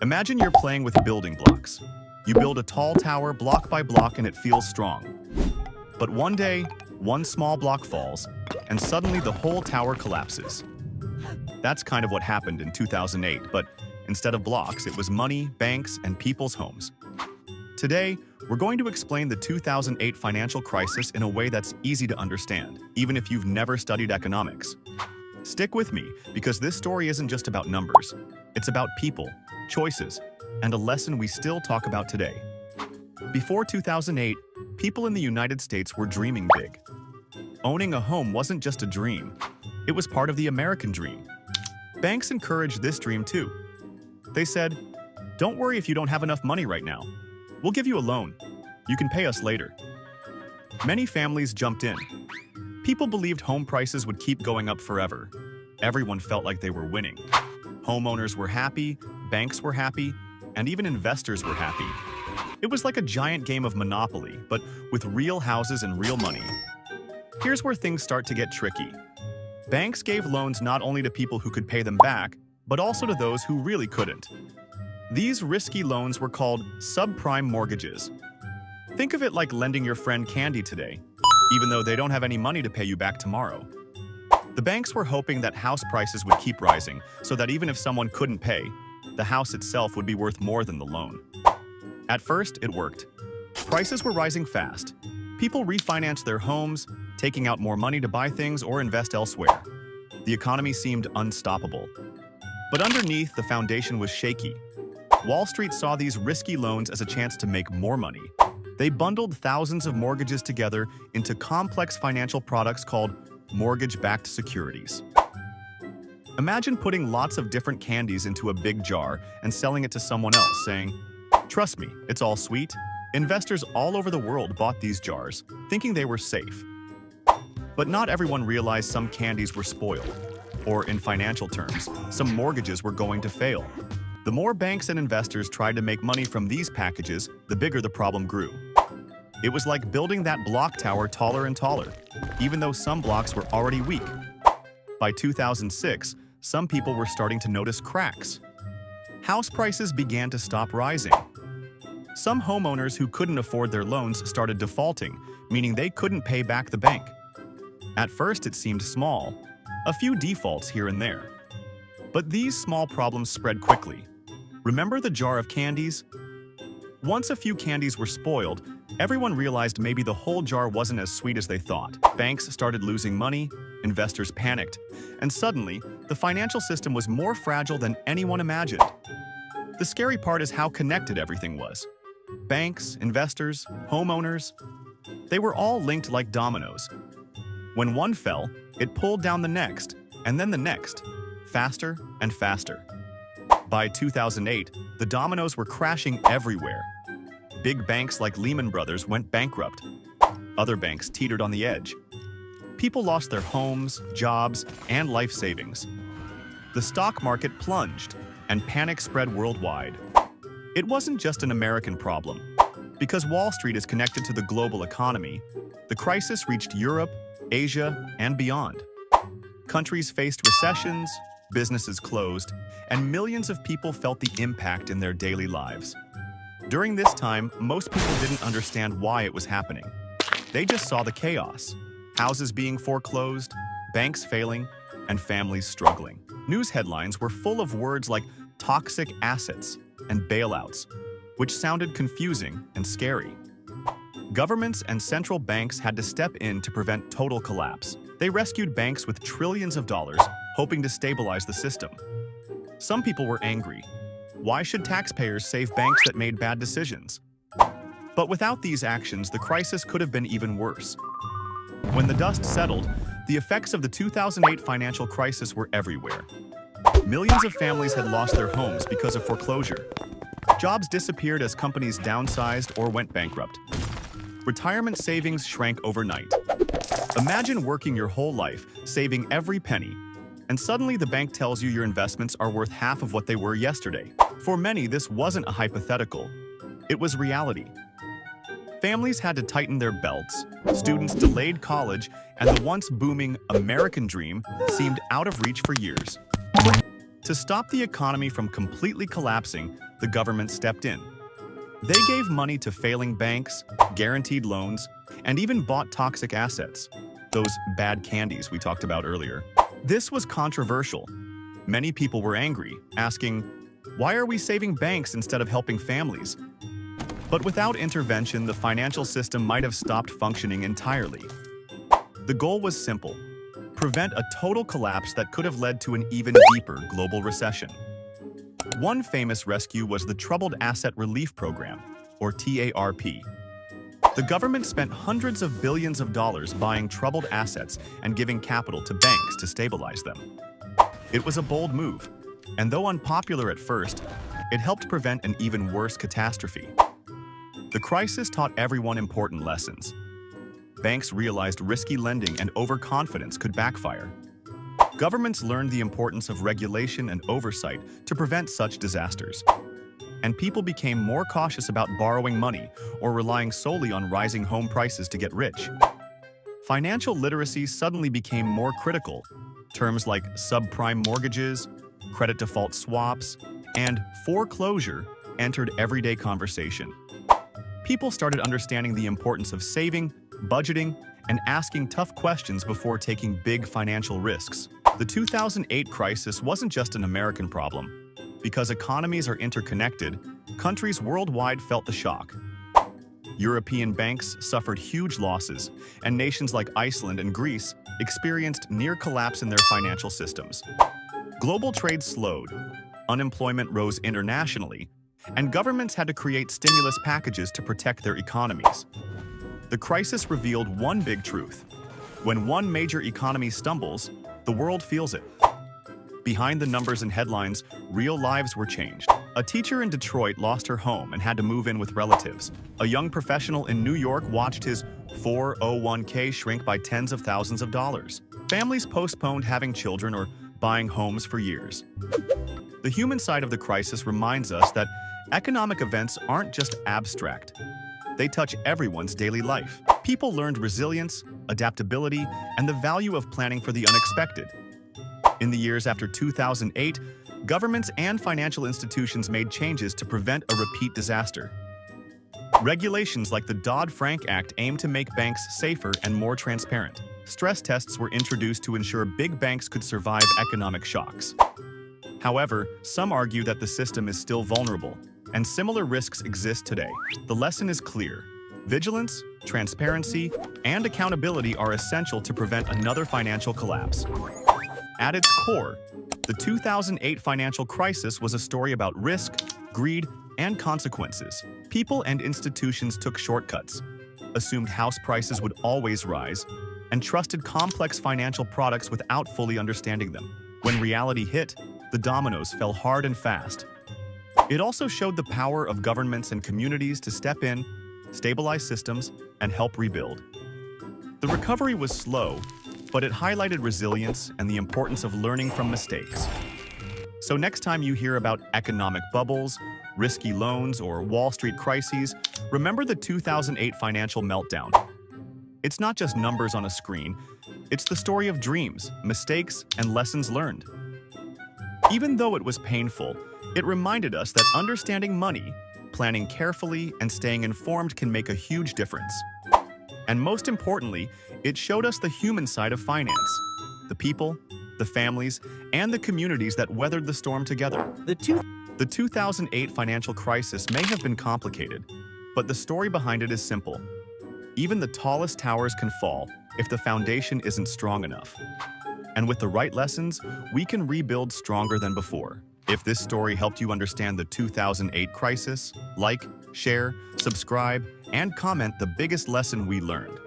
Imagine you're playing with building blocks. You build a tall tower block by block and it feels strong. But one day, one small block falls, and suddenly the whole tower collapses. That's kind of what happened in 2008, but instead of blocks, it was money, banks, and people's homes. Today, we're going to explain the 2008 financial crisis in a way that's easy to understand, even if you've never studied economics. Stick with me, because this story isn't just about numbers. It's about people, choices, and a lesson we still talk about today. Before 2008, people in the United States were dreaming big. Owning a home wasn't just a dream. It was part of the American dream. Banks encouraged this dream too. They said, "Don't worry if you don't have enough money right now. We'll give you a loan. You can pay us later." Many families jumped in. People believed home prices would keep going up forever. Everyone felt like they were winning. Homeowners were happy, banks were happy, and even investors were happy. It was like a giant game of Monopoly, but with real houses and real money. Here's where things start to get tricky. Banks gave loans not only to people who could pay them back, but also to those who really couldn't. These risky loans were called subprime mortgages. Think of it like lending your friend candy today, even though they don't have any money to pay you back tomorrow. The banks were hoping that house prices would keep rising, so that even if someone couldn't pay, the house itself would be worth more than the loan. At first, it worked. Prices were rising fast. People refinanced their homes, taking out more money to buy things or invest elsewhere. The economy seemed unstoppable. But underneath, the foundation was shaky. Wall Street saw these risky loans as a chance to make more money. They bundled thousands of mortgages together into complex financial products called mortgage-backed securities. Imagine putting lots of different candies into a big jar and selling it to someone else, saying, "Trust me, it's all sweet." Investors all over the world bought these jars, thinking they were safe. But not everyone realized some candies were spoiled, or in financial terms, some mortgages were going to fail. The more banks and investors tried to make money from these packages, the bigger the problem grew. It was like building that block tower taller and taller, even though some blocks were already weak. By 2006, some people were starting to notice cracks. House prices began to stop rising. Some homeowners who couldn't afford their loans started defaulting, meaning they couldn't pay back the bank. At first, it seemed small, a few defaults here and there. But these small problems spread quickly. Remember the jar of candies? Once a few candies were spoiled, everyone realized maybe the whole jar wasn't as sweet as they thought. Banks started losing money, investors panicked, and suddenly, the financial system was more fragile than anyone imagined. The scary part is how connected everything was. Banks, investors, homeowners, they were all linked like dominoes. When one fell, it pulled down the next, and then the next, faster and faster. By 2008, the dominoes were crashing everywhere. Big banks like Lehman Brothers went bankrupt. Other banks teetered on the edge. People lost their homes, jobs, and life savings. The stock market plunged, and panic spread worldwide. It wasn't just an American problem. Because Wall Street is connected to the global economy, the crisis reached Europe, Asia, and beyond. Countries faced recessions, businesses closed, and millions of people felt the impact in their daily lives. During this time, most people didn't understand why it was happening. They just saw the chaos: houses being foreclosed, banks failing, and families struggling. News headlines were full of words like toxic assets and bailouts, which sounded confusing and scary. Governments and central banks had to step in to prevent total collapse. They rescued banks with trillions of dollars, hoping to stabilize the system. Some people were angry. Why should taxpayers save banks that made bad decisions? But without these actions, the crisis could have been even worse. When the dust settled, the effects of the 2008 financial crisis were everywhere. Millions of families had lost their homes because of foreclosure. Jobs disappeared as companies downsized or went bankrupt. Retirement savings shrank overnight. Imagine working your whole life, saving every penny, and suddenly the bank tells you your investments are worth half of what they were yesterday. For many, this wasn't a hypothetical. It was reality. Families had to tighten their belts, students delayed college, and the once booming American dream seemed out of reach for years. To stop the economy from completely collapsing, the government stepped in. They gave money to failing banks, guaranteed loans, and even bought toxic assets, those bad candies we talked about earlier. This was controversial. Many people were angry, asking, why are we saving banks instead of helping families? But without intervention, the financial system might have stopped functioning entirely. The goal was simple: prevent a total collapse that could have led to an even deeper global recession. One famous rescue was the Troubled Asset Relief Program, or TARP. The government spent hundreds of billions of dollars buying troubled assets and giving capital to banks to stabilize them. It was a bold move, and though unpopular at first, it helped prevent an even worse catastrophe. The crisis taught everyone important lessons. Banks realized risky lending and overconfidence could backfire. Governments learned the importance of regulation and oversight to prevent such disasters. And people became more cautious about borrowing money or relying solely on rising home prices to get rich. Financial literacy suddenly became more critical. Terms like subprime mortgages, credit default swaps, and foreclosure entered everyday conversation. People started understanding the importance of saving, budgeting, and asking tough questions before taking big financial risks. The 2008 crisis wasn't just an American problem. Because economies are interconnected, countries worldwide felt the shock. European banks suffered huge losses, and nations like Iceland and Greece experienced near collapse in their financial systems. Global trade slowed, unemployment rose internationally, and governments had to create stimulus packages to protect their economies. The crisis revealed one big truth: when one major economy stumbles, the world feels it. Behind the numbers and headlines, real lives were changed. A teacher in Detroit lost her home and had to move in with relatives. A young professional in New York watched his 401k shrink by tens of thousands of dollars. Families postponed having children or buying homes for years. The human side of the crisis reminds us that economic events aren't just abstract. They touch everyone's daily life. People learned resilience, adaptability, and the value of planning for the unexpected. In the years after 2008, governments and financial institutions made changes to prevent a repeat disaster. Regulations like the Dodd-Frank Act aimed to make banks safer and more transparent. Stress tests were introduced to ensure big banks could survive economic shocks. However, some argue that the system is still vulnerable, and similar risks exist today. The lesson is clear: vigilance, transparency, and accountability are essential to prevent another financial collapse. At its core, the 2008 financial crisis was a story about risk, greed, and consequences. People and institutions took shortcuts, assumed house prices would always rise, and trusted complex financial products without fully understanding them. When reality hit, the dominoes fell hard and fast. It also showed the power of governments and communities to step in, stabilize systems, and help rebuild. The recovery was slow, but it highlighted resilience and the importance of learning from mistakes. So next time you hear about economic bubbles, risky loans, or Wall Street crises, remember the 2008 financial meltdown. It's not just numbers on a screen, it's the story of dreams, mistakes, and lessons learned. Even though it was painful, it reminded us that understanding money, planning carefully, and staying informed can make a huge difference. And most importantly, it showed us the human side of finance: the people, the families, and the communities that weathered the storm together. The 2008 financial crisis may have been complicated, but the story behind it is simple. Even the tallest towers can fall if the foundation isn't strong enough. And with the right lessons, we can rebuild stronger than before. If this story helped you understand the 2008 crisis, like, share, subscribe, and comment the biggest lesson we learned.